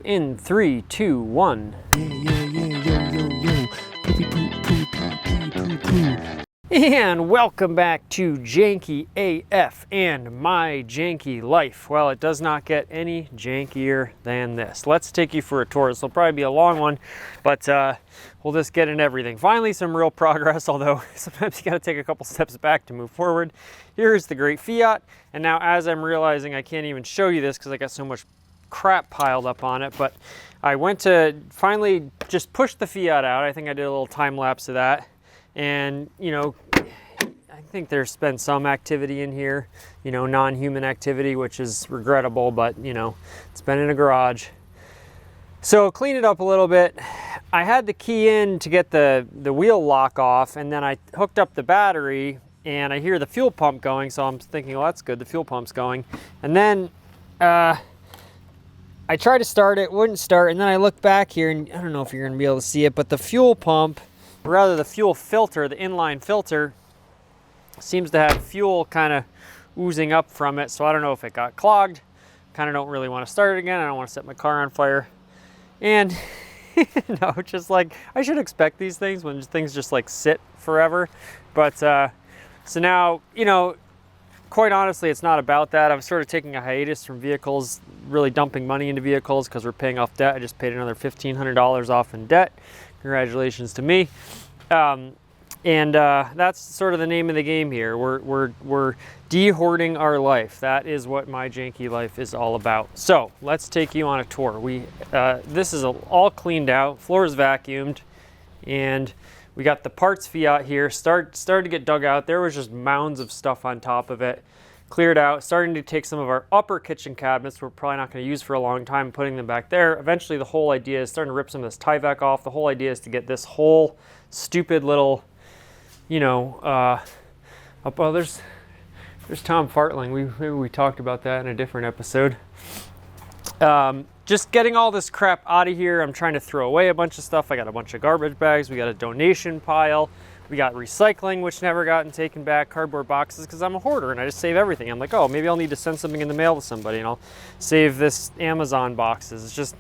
In 3, 2, 1. And welcome back to Janky AF and my janky life. Well, it does not get any jankier than this. Let's take you for a tour. This will probably be a long one, but we'll just get into everything. Finally, some real progress, although sometimes you gotta take a couple steps back to move forward. Here's the great Fiat, and now as I'm realizing I can't even show you this because I got so much crap piled up on it, but I went to finally just push the Fiat out. I think I did a little time lapse of that, and you know, I think there's been some activity in here, you know, non-human activity, which is regrettable, but you know, it's been in a garage. So clean it up a little bit. I had the key in to get the wheel lock off, and then I hooked up the battery and I hear the fuel pump going, so I'm thinking, well, that's good, the fuel pump's going. And then I tried to start it, wouldn't start, and then I look back here, and I don't know if you're gonna be able to see it, but the fuel pump, or rather the fuel filter, the inline filter, seems to have fuel kind of oozing up from it, so I don't know if it got clogged. Kind of don't really want to start it again. I don't want to set my car on fire. And, no, just like, I should expect these things when things just like sit forever. But, so now, you know, quite honestly, it's not about that. I'm sort of taking a hiatus from vehicles, really dumping money into vehicles because we're paying off debt. I just paid another $1,500 off in debt. Congratulations to me. That's sort of the name of the game here. We're de-hoarding our life. That is what my janky life is all about. So let's take you on a tour. This is all cleaned out, floor is vacuumed, and we got the parts Fiat here. Started to get dug out. There was just mounds of stuff on top of it. Cleared out, starting to take some of our upper kitchen cabinets we're probably not going to use for a long time, putting them back there. Eventually the whole idea is starting to rip some of this Tyvek off. The whole idea is to get this whole stupid little, you know, well, there's Tom Fartling. Maybe we talked about that in a different episode. Just getting all this crap out of here. I'm trying to throw away a bunch of stuff. I got a bunch of garbage bags. We got a donation pile. We got recycling, which never gotten taken back, cardboard boxes, because I'm a hoarder and I just save everything. I'm like, oh, maybe I'll need to send something in the mail to somebody, and I'll save this Amazon boxes. It's just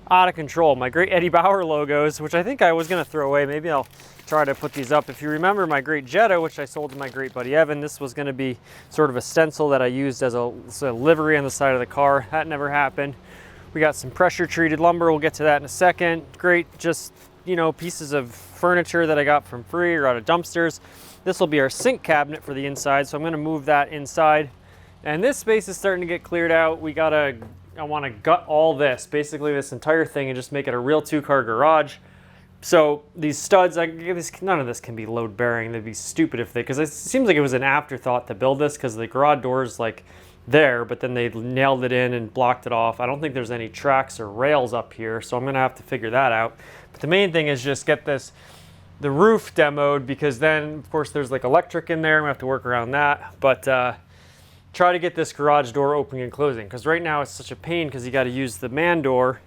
out of control. My great Eddie Bauer logos, which I think I was going to throw away. Maybe I'll try to put these up. If you remember my great Jetta, which I sold to my great buddy Evan, this was going to be sort of a stencil that I used as a livery on the side of the car. That never happened. We got some pressure treated lumber. We'll get to that in a second. Great, just, you know, pieces of furniture that I got from free or out of dumpsters. This will be our sink cabinet for the inside, so I'm going to move that inside. And this space is starting to get cleared out. I want to gut all this, basically this entire thing, and just make it a real two-car garage. So these studs, none of this can be load bearing. They'd be stupid if because it seems like it was an afterthought to build this, because the garage door's like there, but then they nailed it in and blocked it off. I don't think there's any tracks or rails up here, so I'm gonna have to figure that out. But the main thing is just get the roof demoed, because then of course there's like electric in there. We have to work around that, but try to get this garage door opening and closing, because right now it's such a pain because you got to use the man door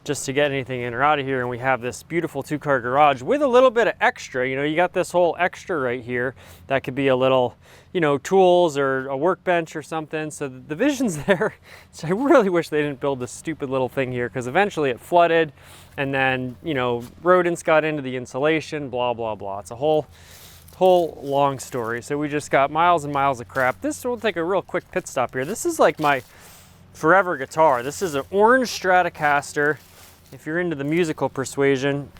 just to get anything in or out of here. And we have this beautiful two-car garage with a little bit of extra. You know, you got this whole extra right here that could be a little, you know, tools or a workbench or something. So the vision's there. So I really wish they didn't build this stupid little thing here, because eventually it flooded, and then, you know, rodents got into the insulation, blah blah blah. It's a whole long story. So we just got miles and miles of crap. This will take a real quick pit stop here. This is like my forever guitar. This is an orange Stratocaster. If you're into the musical persuasion,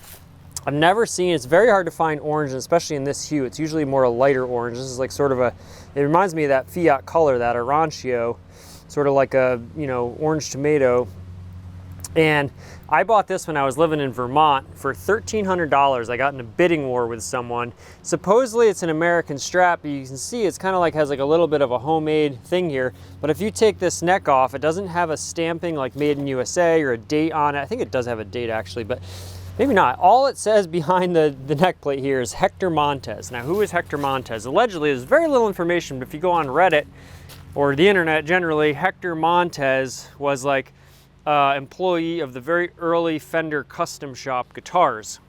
I've never seen, it's very hard to find orange, especially in this hue. It's usually more a lighter orange. This is like sort of it reminds me of that Fiat color, that Arancio, sort of like a, you know, orange tomato. And I bought this when I was living in Vermont for $1,300. I got in a bidding war with someone. Supposedly it's an American Strat, but you can see it's kind of like has like a little bit of a homemade thing here. But if you take this neck off, it doesn't have a stamping like made in USA or a date on it. I think it does have a date actually, but maybe not. All it says behind the neck plate here is Hector Montes. Now, who is Hector Montes? Allegedly, there's very little information, but if you go on Reddit or the internet generally, Hector Montes was like employee of the very early Fender custom shop guitars.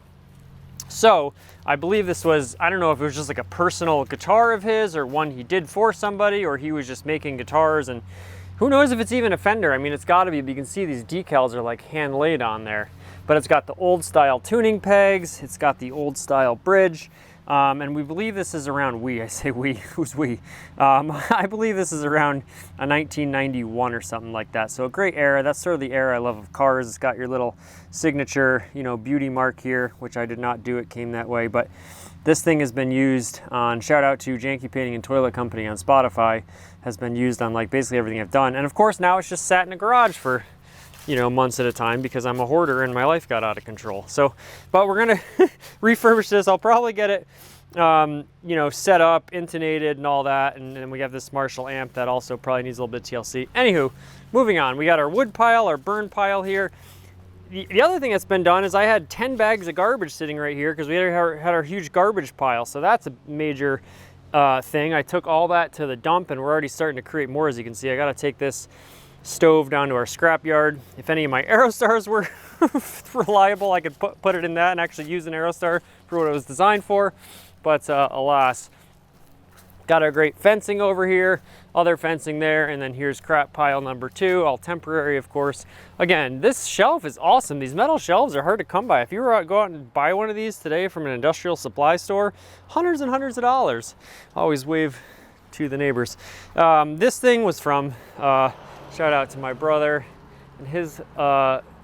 So I believe this was, I don't know if it was just like a personal guitar of his or one he did for somebody, or he was just making guitars and Who knows if it's even a fender? I mean, it's gotta be, but you can see these decals are like hand laid on there. But it's got the old style tuning pegs, it's got the old style bridge, and we believe this is around I say we, who's we? I believe this is around a 1991 or something like that. So a great era, that's sort of the era I love of cars. It's got your little signature, you know, beauty mark here, which I did not do, it came that way. But this thing has been used on, shout out to Janky Painting and Toilet Company on Spotify, has been used on like basically everything I've done. And of course now it's just sat in a garage for, you know, months at a time because I'm a hoarder and my life got out of control. So, but we're gonna refurbish this. I'll probably get it, you know, set up, intonated and all that. And then we have this Marshall amp that also probably needs a little bit of TLC. Anywho, moving on. We got our wood pile, our burn pile here. The other thing that's been done is I had 10 bags of garbage sitting right here because we had our huge garbage pile. So that's a major thing. I took all that to the dump and we're already starting to create more. As you can see, I got to take this stove down to our scrap yard. If any of my Aerostars were reliable, I could put it in that and actually use an Aerostar for what it was designed for. But alas, got our great fencing over here, other fencing there, and then here's crap pile number 2, all temporary, of course. Again, this shelf is awesome. These metal shelves are hard to come by. If you were go out and buy one of these today from an industrial supply store, hundreds and hundreds of dollars. Always wave to the neighbors. This thing was from, shout out to my brother and his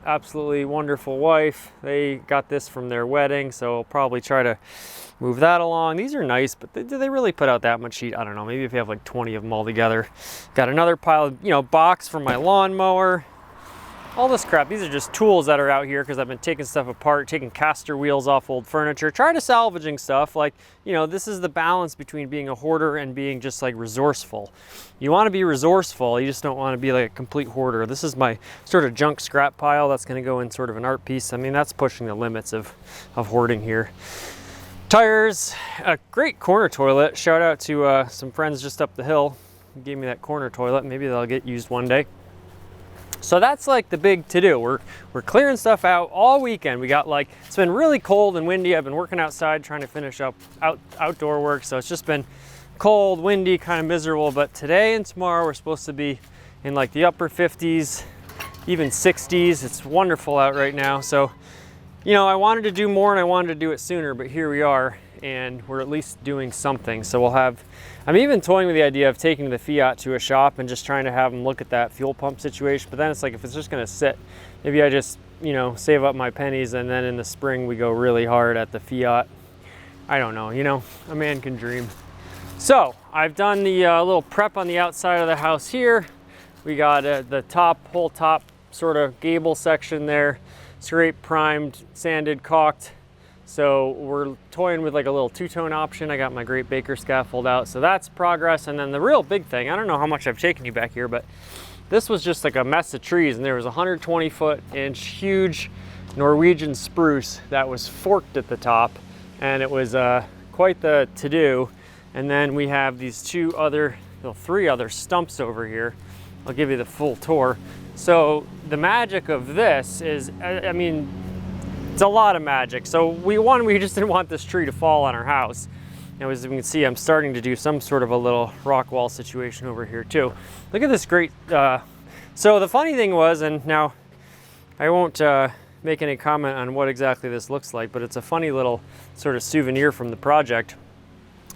absolutely wonderful wife. They got this from their wedding, so I'll probably try to move that along. These are nice, but do they really put out that much heat? I don't know. Maybe if you have like 20 of them all together. Got another pile of, you know, box from my lawnmower. All this crap. These are just tools that are out here because I've been taking stuff apart, taking caster wheels off old furniture, trying to salvaging stuff. Like, you know, this is the balance between being a hoarder and being just like resourceful. You want to be resourceful, you just don't want to be like a complete hoarder. This is my sort of junk scrap pile that's going to go in sort of an art piece. I mean, that's pushing the limits of hoarding here. Tires, a great corner toilet. Shout out to some friends just up the hill who gave me that corner toilet. Maybe they'll get used one day. So that's like the big to-do. We're clearing stuff out all weekend. We got like, it's been really cold and windy. I've been working outside trying to finish up outdoor work. So it's just been cold, windy, kind of miserable. But today and tomorrow we're supposed to be in like the upper 50s, even 60s. It's wonderful out right now. So, you know, I wanted to do more and I wanted to do it sooner, but here we are and we're at least doing something. So we'll have, I'm even toying with the idea of taking the Fiat to a shop and just trying to have them look at that fuel pump situation. But then it's like, if it's just gonna sit, maybe I just, you know, save up my pennies and then in the spring we go really hard at the Fiat. I don't know, you know, a man can dream. So I've done the little prep on the outside of the house here. We got the whole top sort of gable section there. Scraped, primed, sanded, caulked. So we're toying with like a little two-tone option. I got my great Baker scaffold out, so that's progress. And then the real big thing, I don't know how much I've taken you back here, but this was just like a mess of trees, and there was a 120-foot-inch huge Norwegian spruce that was forked at the top, and it was quite the to-do. And then we have these three other stumps over here. I'll give you the full tour. So the magic of this is, I mean, it's a lot of magic. So we just didn't want this tree to fall on our house. And as you can see, I'm starting to do some sort of a little rock wall situation over here too. Look at this great, so the funny thing was, and now I won't make any comment on what exactly this looks like, but it's a funny little sort of souvenir from the project.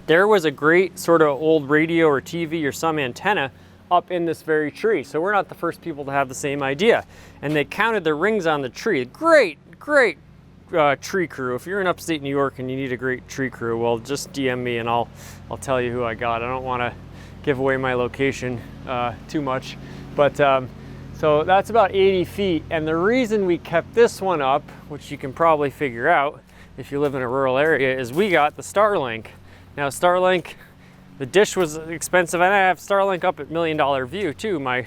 There was a great sort of old radio or TV or some antenna up in this very tree. So we're not the first people to have the same idea. And they counted the rings on the tree. Great tree crew. If you're in upstate New York and you need a great tree crew, well, just DM me and I'll tell you who I got. I don't want to give away my location too much. But so that's about 80 feet. And the reason we kept this one up, which you can probably figure out if you live in a rural area, is we got the Starlink. Now Starlink, the dish was expensive, and I have Starlink up at $1 Million View too, my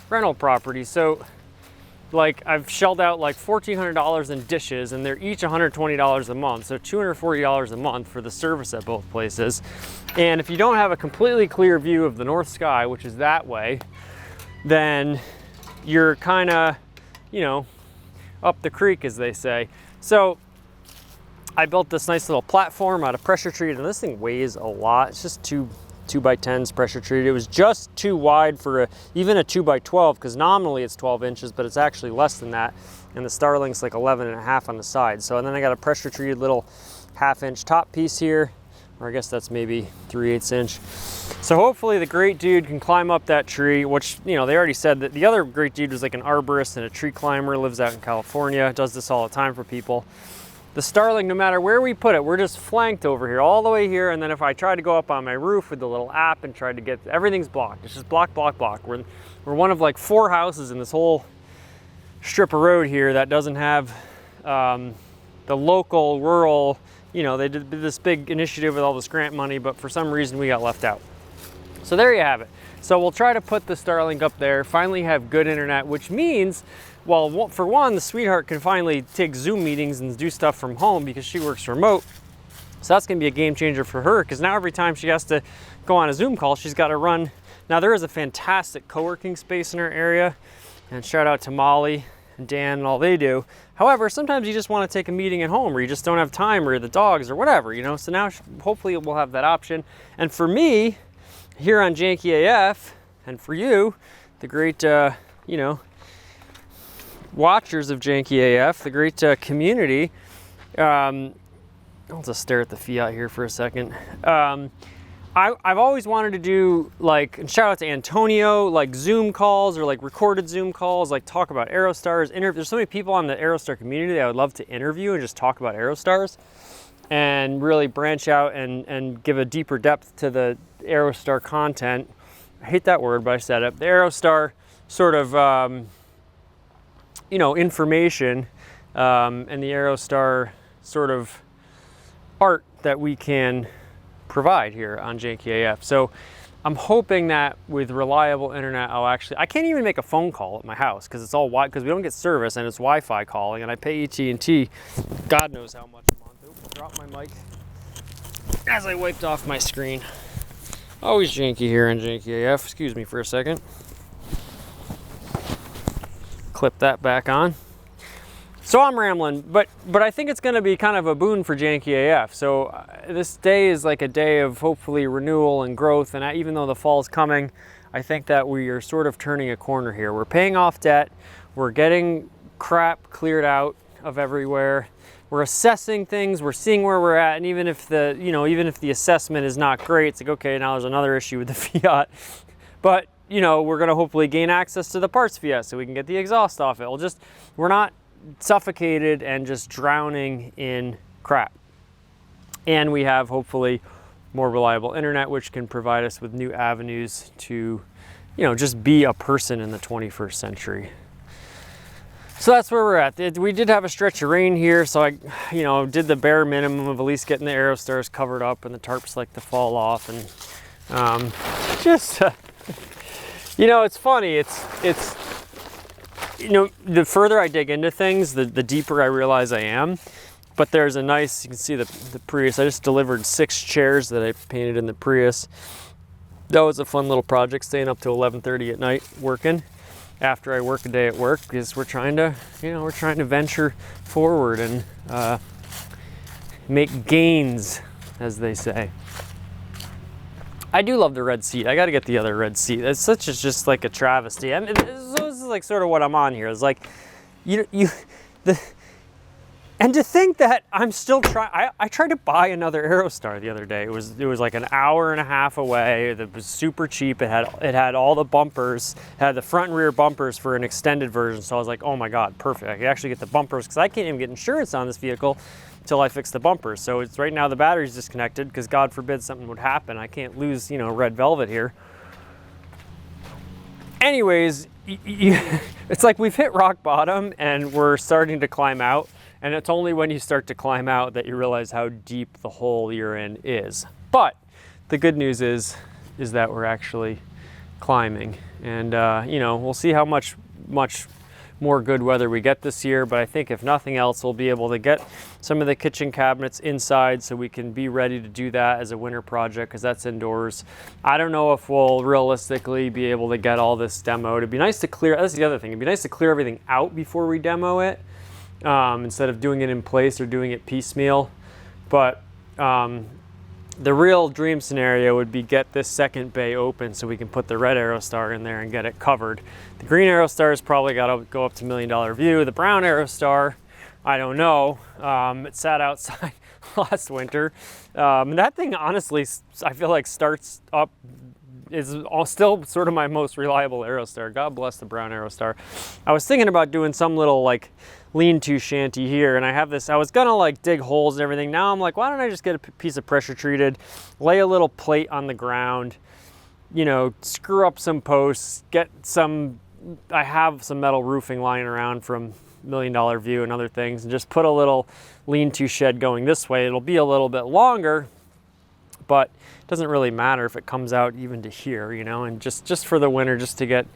rental property. So like I've shelled out like $1,400 in dishes, and they're each $120 a month. So $240 a month for the service at both places. And if you don't have a completely clear view of the north sky, which is that way, then you're kind of, you know, up the creek, as they say. So I built this nice little platform out of pressure treated, and this thing weighs a lot. It's just too 2x10s pressure treated. It was just too wide for even a 2x12, because nominally it's 12 inches, but it's actually less than that. And the Starlink's like 11.5 on the side. So, and then I got a pressure treated little 1/2 inch top piece here, or I guess that's maybe 3/8 inch. So hopefully the great dude can climb up that tree, which, you know, they already said that the other great dude was like an arborist and a tree climber, lives out in California, does this all the time for people. The Starlink, no matter where we put it, we're just flanked over here, all the way here. And then if I try to go up on my roof with the little app and try to get, everything's blocked. It's just block, block, block. We're one of like 4 houses in this whole strip of road here that doesn't have the local rural, you know, they did this big initiative with all this grant money, but for some reason we got left out. So there you have it. So we'll try to put the Starlink up there, finally have good internet, which means, well, for one, the sweetheart can finally take Zoom meetings and do stuff from home because she works remote. So that's gonna be a game changer for her, because now every time she has to go on a Zoom call, she's gotta run. Now there is a fantastic co-working space in her area, and shout out to Molly and Dan and all they do. However, sometimes you just wanna take a meeting at home, or you just don't have time, or the dogs, or whatever, you know? So now hopefully we'll have that option. And for me, here on Janky AF, and for you, the great, you know, watchers of Janky AF, the great community. I'll just stare at the Fiat here for a second. I've always wanted to do, like, and shout out to Antonio, like Zoom calls or like recorded Zoom calls, like talk about Aerostars. There's so many people on the Aerostar community that I would love to interview and just talk about Aerostars and really branch out and give a deeper depth to the Aerostar content. I hate that word, but I said it. The Aerostar sort of, you know, information and the Aerostar sort of art that we can provide here on Janky AF. So I'm hoping that with reliable internet, I can't even make a phone call at my house because it's all because we don't get service and it's Wi-Fi calling, and I pay AT&T God knows how much a month. Oops, dropped my mic as I wiped off my screen. Always Janky here on Janky AF. Excuse me for a second. Clip that back on. So I'm rambling, but I think it's going to be kind of a boon for Janky AF. So this day is like a day of hopefully renewal and growth, and even though the fall's coming, I think that we are sort of turning a corner here. We're paying off debt, we're getting crap cleared out of everywhere, we're assessing things, we're seeing where we're at, and even if the assessment is not great, it's like, okay, now there's another issue with the Fiat, but you know, we're going to hopefully gain access to the parts Fiat so we can get the exhaust off it. We're not suffocated and just drowning in crap. And we have hopefully more reliable internet, which can provide us with new avenues to, you know, just be a person in the 21st century. So that's where we're at. We did have a stretch of rain here, so I, you know, did the bare minimum of at least getting the Aerostars covered up and the tarps like to fall off, and you know, it's funny. It's you know, the further I dig into things, the deeper I realize I am. But there's a nice, you can see the Prius. I just delivered 6 chairs that I painted in the Prius. That was a fun little project, staying up till 11:30 at night working after I work a day at work, because we're trying to, you know, venture forward and make gains, as they say. I do love the red seat. I got to get the other red seat. It's just like a travesty. I mean, this is like sort of what I'm on here. It's like, and to think that I'm still trying. I tried to buy another Aerostar the other day. It was like an hour and a half away. It was super cheap. It had all the bumpers. It had the front and rear bumpers for an extended version. So I was like, oh my God, perfect. I could actually get the bumpers, because I can't even get insurance on this vehicle until I fix the bumpers. So it's right now the battery's disconnected, because God forbid something would happen. I can't lose, you know, red velvet here. Anyways, it's like we've hit rock bottom and we're starting to climb out. And it's only when you start to climb out that you realize how deep the hole you're in is. But the good news is that we're actually climbing. And, you know, we'll see how much more good weather we get this year. But I think if nothing else, we'll be able to get some of the kitchen cabinets inside so we can be ready to do that as a winter project, because that's indoors. I don't know if we'll realistically be able to get all this demoed. It'd be nice to clear, that's the other thing, it'd be nice to clear everything out before we demo it. Instead of doing it in place or doing it piecemeal. But The real dream scenario would be get this second bay open so we can put the red Aerostar in there and get it covered. The green Aerostar's probably got to go up to $1 million view. The brown Aerostar, I don't know. It sat outside last winter. And that thing, honestly, I feel like starts up, is still sort of my most reliable Aerostar. God bless the brown Aerostar. I was thinking about doing some little like lean-to shanty here, and I have this, I was gonna like dig holes and everything. Now I'm like, why don't I just get a piece of pressure treated, lay a little plate on the ground, you know, screw up some posts, get some, I have some metal roofing lying around from $1 Million View and other things, and just put a little lean-to shed going this way. It'll be a little bit longer, but it doesn't really matter if it comes out even to here, you know, and just for the winter, just to get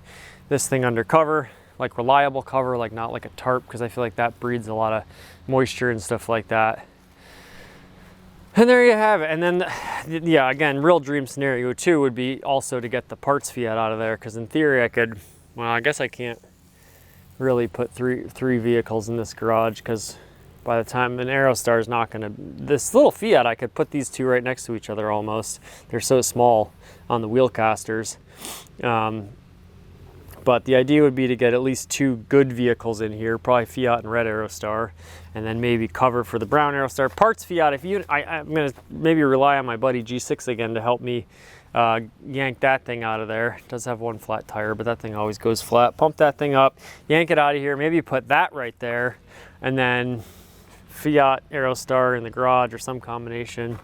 this thing under cover, like reliable cover, like not like a tarp, because I feel like that breeds a lot of moisture and stuff like that. And there you have it. And then, yeah, again, real dream scenario too would be also to get the parts Fiat out of there, because in theory I could, well, I guess I can't really put three vehicles in this garage, because by the time an Aerostar is not gonna, this little Fiat, I could put these two right next to each other almost. They're so small on the wheel casters. But the idea would be to get at least two good vehicles in here, probably Fiat and red Aerostar, and then maybe cover for the brown Aerostar. Parts Fiat, if you, I'm gonna maybe rely on my buddy G6 again to help me yank that thing out of there. It does have one flat tire, but that thing always goes flat. Pump that thing up, yank it out of here, maybe put that right there, and then Fiat Aerostar in the garage or some combination.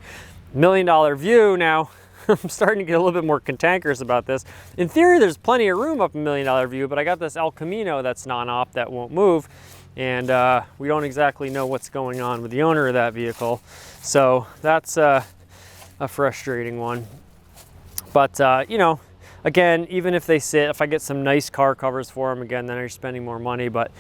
$1 Million View now. I'm starting to get a little bit more cantankerous about this. In theory, there's plenty of room up $1 Million View, but I got this El Camino that's non-op that won't move, and we don't exactly know what's going on with the owner of that vehicle. So that's a frustrating one. But, you know, again, even if they sit, if I get some nice car covers for them, again, then you're spending more money. But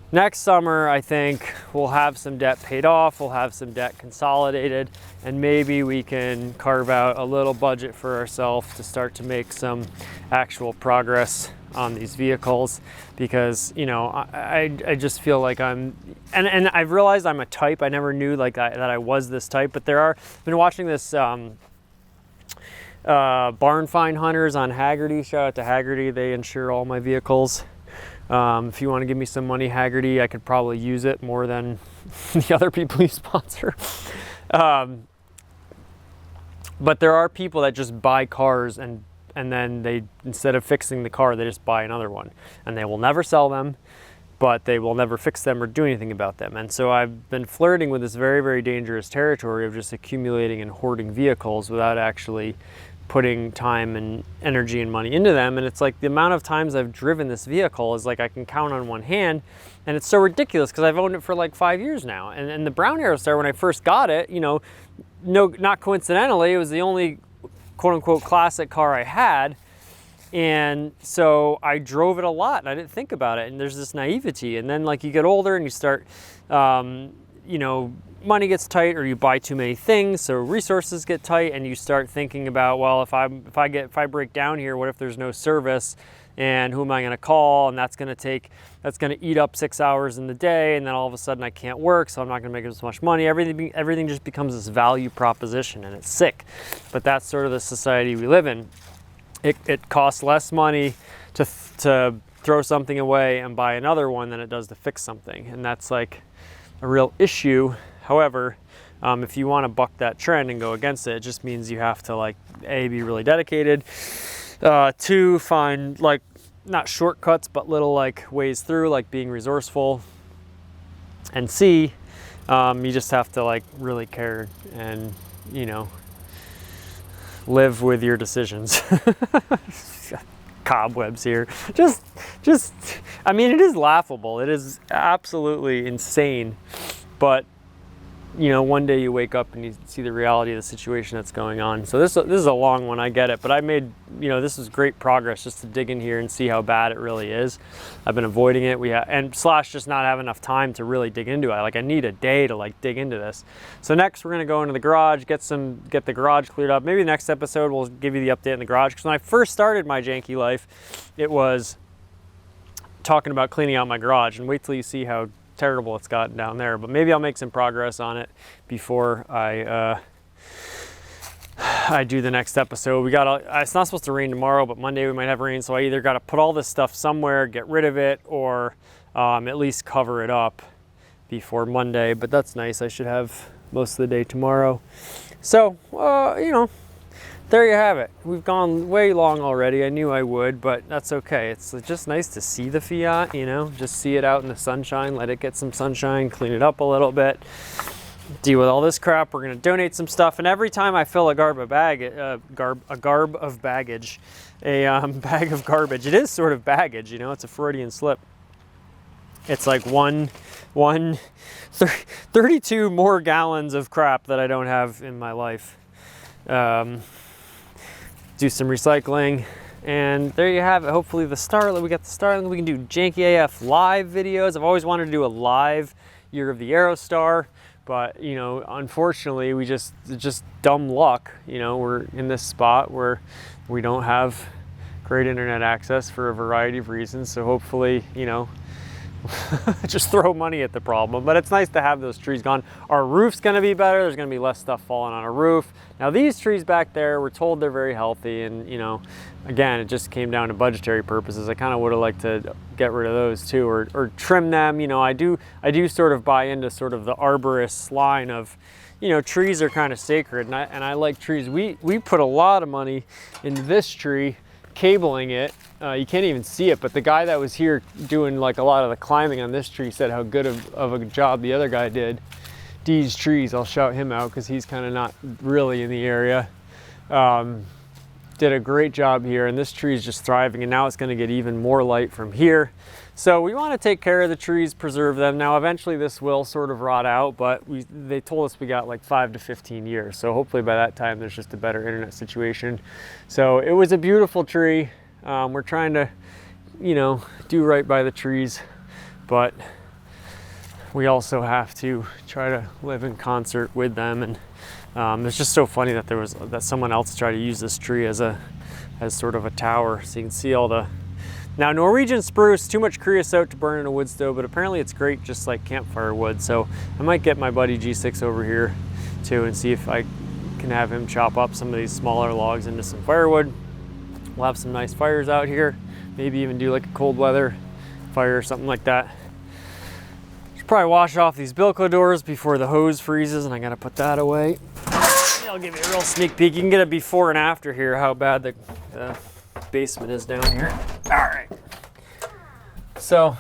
next summer, I think we'll have some debt paid off, we'll have some debt consolidated, and maybe we can carve out a little budget for ourselves to start to make some actual progress on these vehicles, because, you know, I just feel like I'm, and I've realized I'm a type. I never knew like that I was this type, but I've been watching this Barn Find Hunters on Haggerty. Shout out to Haggerty, they insure all my vehicles. If you want to give me some money, Haggerty, I could probably use it more than the other people you sponsor. But there are people that just buy cars and then they, instead of fixing the car, they just buy another one, and they will never sell them, but they will never fix them or do anything about them. And so I've been flirting with this very, very dangerous territory of just accumulating and hoarding vehicles without actually putting time and energy and money into them. And it's like the amount of times I've driven this vehicle is like I can count on one hand, and it's so ridiculous because I've owned it for like 5 years now. And the brown Aerostar, when I first got it, you know, not coincidentally, it was the only quote unquote classic car I had. And so I drove it a lot and I didn't think about it. And there's this naivety. And then like you get older and you start, you know, money gets tight, or you buy too many things, so resources get tight, and you start thinking about, well, if I break down here, what if there's no service, and who am I going to call? And that's going to eat up 6 hours in the day, and then all of a sudden I can't work, so I'm not going to make as much money. Everything just becomes this value proposition, and it's sick. But that's sort of the society we live in. It costs less money to throw something away and buy another one than it does to fix something, and that's like a real issue. However, if you want to buck that trend and go against it, it just means you have to, like, A, be really dedicated, 2, find like not shortcuts but little like ways through, like being resourceful, and C, you just have to like really care and, you know, live with your decisions. Cobwebs here. Just I mean, it is laughable, it is absolutely insane, but you know, one day you wake up and you see the reality of the situation that's going on. So this is a long one, I get it, but I made, you know, this is great progress just to dig in here and see how bad it really is. I've been avoiding it, and slash just not have enough time to really dig into it. Like, I need a day to like dig into this. So next we're gonna go into the garage, get the garage cleared up. Maybe the next episode we'll give you the update in the garage, because when I first started my janky life, it was talking about cleaning out my garage, and wait till you see how terrible it's gotten down there. But maybe I'll make some progress on it before I I do the next episode. We got it's not supposed to rain tomorrow, but Monday we might have rain, so I either got to put all this stuff somewhere, get rid of it, or at least cover it up before Monday. But that's nice. I should have most of the day tomorrow. So you know, there you have it. We've gone way long already. I knew I would, but that's okay. It's just nice to see the Fiat, you know, just see it out in the sunshine, let it get some sunshine, clean it up a little bit, deal with all this crap. We're gonna donate some stuff, and every time I fill a garb of baggage, bag of garbage, it is sort of baggage, you know, it's a Freudian slip. It's like 32 more gallons of crap that I don't have in my life. Do some recycling, and there you have it. Hopefully we got the Starlink. We can do Janky AF live videos. I've always wanted to do a live Year of the Aerostar, but you know, unfortunately it's just dumb luck. You know, we're in this spot where we don't have great internet access for a variety of reasons. So hopefully, you know, just throw money at the problem. But it's nice to have those trees gone. Our roof's gonna be better. There's gonna be less stuff falling on our roof. Now these trees back there, we're told they're very healthy, and you know, again, it just came down to budgetary purposes. I kind of would have liked to get rid of those too, or trim them. You know, I do sort of buy into sort of the arborist line of, you know, trees are kind of sacred, and I like trees. We put a lot of money into this tree, cabling it. You can't even see it, but the guy that was here doing like a lot of the climbing on this tree said how good of a job the other guy did. D's Trees, I'll shout him out because he's kind of not really in the area. Did a great job here, and this tree is just thriving, and now it's going to get even more light from here. So we want to take care of the trees, preserve them. Now eventually this will sort of rot out, but they told us we got like 5 to 15 years. So hopefully by that time there's just a better internet situation. So it was a beautiful tree. We're trying to, you know, do right by the trees, but we also have to try to live in concert with them. And it's just so funny that someone else tried to use this tree as sort of a tower, so you can see all the. Now Norwegian spruce, too much creosote to burn in a wood stove, but apparently it's great just like campfire wood. So I might get my buddy G6 over here too and see if I can have him chop up some of these smaller logs into some firewood. We'll have some nice fires out here. Maybe even do like a cold weather fire or something like that. Should probably wash off these Bilko doors before the hose freezes, and I gotta put that away. I'll give you a real sneak peek. You can get a before and after here, how bad the basement is down here. All right. So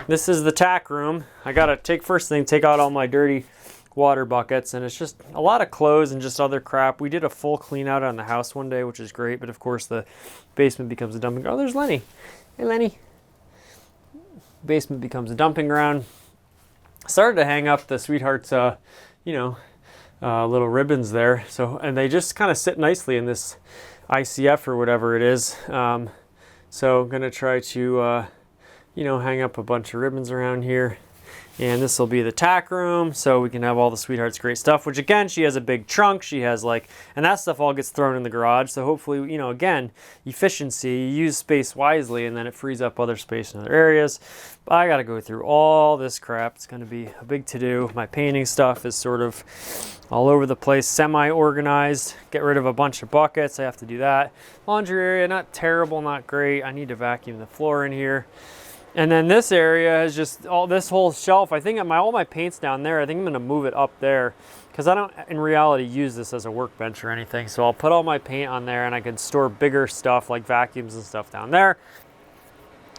this is the tack room. I gotta take out all my dirty water buckets, and it's just a lot of clothes and just other crap. We did a full clean out on the house one day, which is great, but of course the basement becomes a dumping ground. Oh, there's Lenny. Hey Lenny. Basement becomes a dumping ground. Started to hang up the Sweetheart's you know, little ribbons there, so, and they just kind of sit nicely in this ICF or whatever it is. So I'm gonna try to you know, hang up a bunch of ribbons around here. And this will be the tack room, so we can have all the Sweetheart's great stuff, which again, she has a big trunk. She has like, and that stuff all gets thrown in the garage. So hopefully, you know, again, efficiency, you use space wisely, and then it frees up other space in other areas. But I got to go through all this crap. It's going to be a big to-do. My painting stuff is sort of all over the place, semi-organized. Get rid of a bunch of buckets. I have to do that. Laundry area, not terrible, not great. I need to vacuum the floor in here. And then this area is just this whole shelf. I think all my paint's down there. I think I'm gonna move it up there because I don't in reality use this as a workbench or anything. So I'll put all my paint on there, and I can store bigger stuff like vacuums and stuff down there.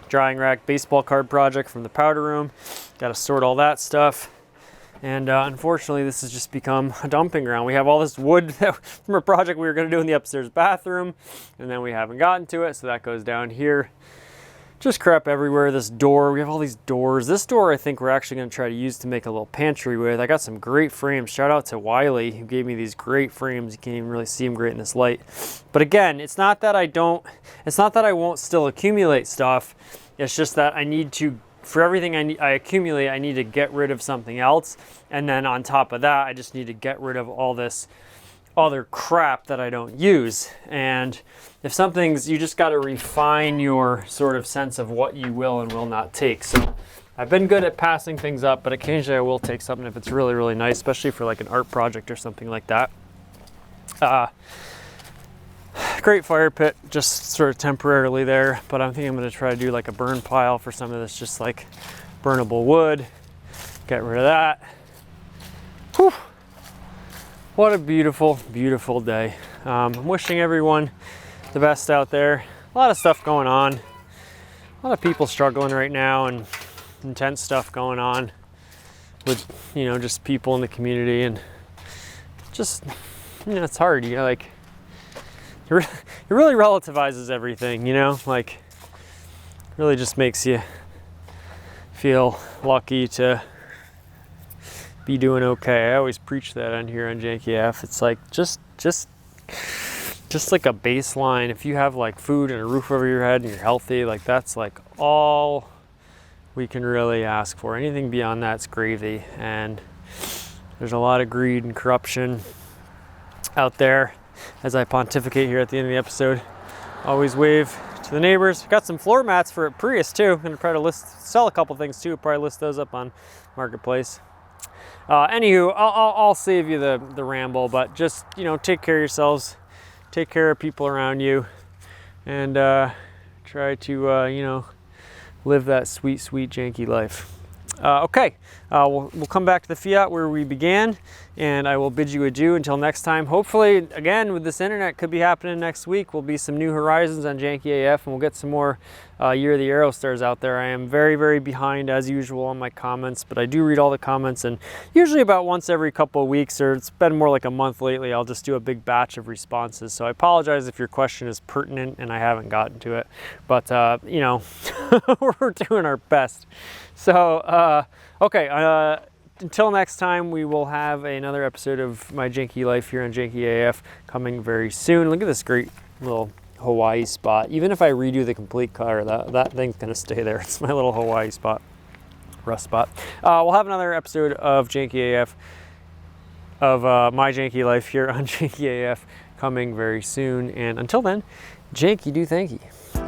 Drying rack, baseball card project from the powder room. Got to sort all that stuff. And unfortunately, this has just become a dumping ground. We have all this wood from a project we were gonna do in the upstairs bathroom, and then we haven't gotten to it, so that goes down here. Just crap everywhere. This door, we have all these doors. This door I think we're actually going to try to use to make a little pantry with. I got some great frames. Shout out to Wiley who gave me these great frames. You can't even really see them great in this light. But again, it's not that I won't still accumulate stuff. It's just that I need to, for everything I accumulate, I need to get rid of something else. And then on top of that, I just need to get rid of all this other crap that I don't use. And if something's, you just got to refine your sort of sense of what you will and will not take. So I've been good at passing things up, but occasionally I will take something if it's really, really nice, especially for like an art project or something like that. Great fire pit, just sort of temporarily there, but I think I'm gonna try to do like a burn pile for some of this, just like burnable wood. Get rid of that. Whew. What a beautiful, beautiful day. I'm wishing everyone the best out there. A lot of stuff going on. A lot of people struggling right now, and intense stuff going on with, you know, just people in the community, and just, you know, it's hard. You know, like, it really relativizes everything, you know, like, really just makes you feel lucky to be doing okay. I always preach that on here on Janky AF. It's like just like a baseline. If you have like food and a roof over your head and you're healthy, like that's like all we can really ask for. Anything beyond that's gravy. And there's a lot of greed and corruption out there. As I pontificate here at the end of the episode, always wave to the neighbors. Got some floor mats for a Prius too. I'm gonna try to sell a couple things too. Probably list those up on Marketplace. Anywho, I'll save you the ramble, but just, you know, take care of yourselves, take care of people around you, and try to you know, live that sweet, sweet Janky life. Okay, we'll come back to the Fiat where we began, and I will bid you adieu until next time. Hopefully, again, with this internet, could be happening next week. Will be some new horizons on Janky AF, and we'll get some more Year of the Aerostars out there. I am very, very behind, as usual, on my comments, but I do read all the comments, and usually about once every couple of weeks, or it's been more like a month lately, I'll just do a big batch of responses. So I apologize if your question is pertinent and I haven't gotten to it, but you know, we're doing our best. So, okay, until next time, we will have another episode of my Janky life here on Janky AF coming very soon. Look at this great little Hawaii spot. Even if I redo the complete car, that thing's gonna stay there. It's my little Hawaii spot, rust spot. We'll have another episode of Janky AF, of my Janky life here on Janky AF coming very soon. And until then, Janky do thank you.